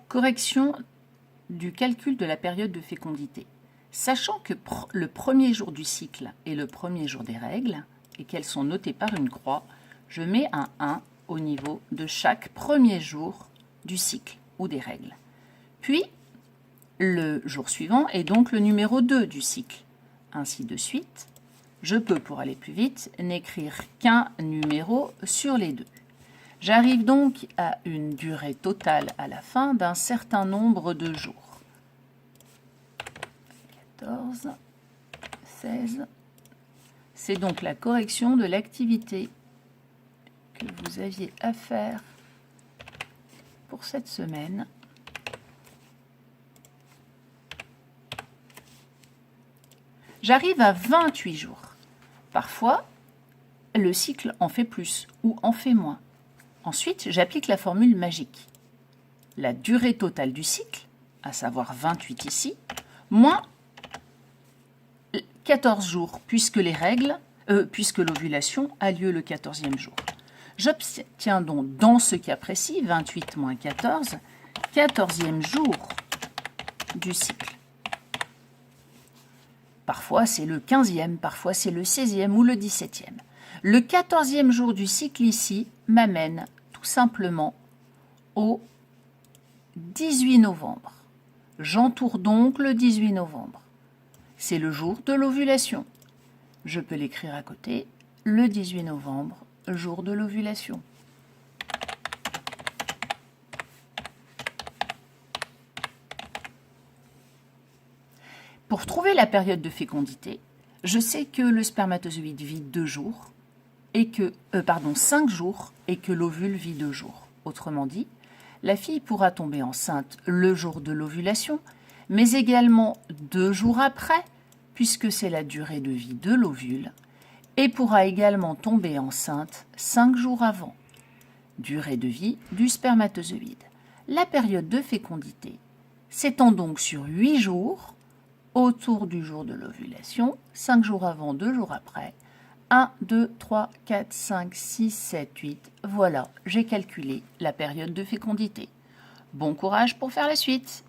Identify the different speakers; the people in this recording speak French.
Speaker 1: Correction du calcul de la période de fécondité. Sachant que le premier jour du cycle est le premier jour des règles et qu'elles sont notées par une croix, je mets un 1 au niveau de chaque premier jour du cycle ou des règles. Puis, le jour suivant est donc le numéro 2 du cycle. Ainsi de suite, je peux, pour aller plus vite, n'écrire qu'un numéro sur les deux. J'arrive donc à une durée totale à la fin d'un certain nombre de jours. 14, 16. C'est donc la correction de l'activité que vous aviez à faire pour cette semaine. J'arrive à 28 jours. Parfois, le cycle en fait plus ou en fait moins. Ensuite, j'applique la formule magique. La durée totale du cycle, à savoir 28 ici, moins 14 jours, puisque l'ovulation a lieu le 14e jour. J'obtiens donc, dans ce cas précis, 28 moins 14, 14e jour du cycle. Parfois, c'est le 15e, parfois c'est le 16e ou le 17e. Le 14e jour du cycle ici m'amène tout simplement au 18 novembre. J'entoure donc le 18 novembre. C'est le jour de l'ovulation. Je peux l'écrire à côté, le 18 novembre, jour de l'ovulation. Pour trouver la période de fécondité, je sais que le spermatozoïde vit 2 jours, et que, 5 jours, et que l'ovule vit 2 jours. Autrement dit, la fille pourra tomber enceinte le jour de l'ovulation, mais également 2 jours après, puisque c'est la durée de vie de l'ovule, et pourra également tomber enceinte 5 jours avant. Durée de vie du spermatozoïde. La période de fécondité s'étend donc sur 8 jours, autour du jour de l'ovulation, 5 jours avant, 2 jours après, 1, 2, 3, 4, 5, 6, 7, 8. Voilà, j'ai calculé la période de fécondité. Bon courage pour faire la suite!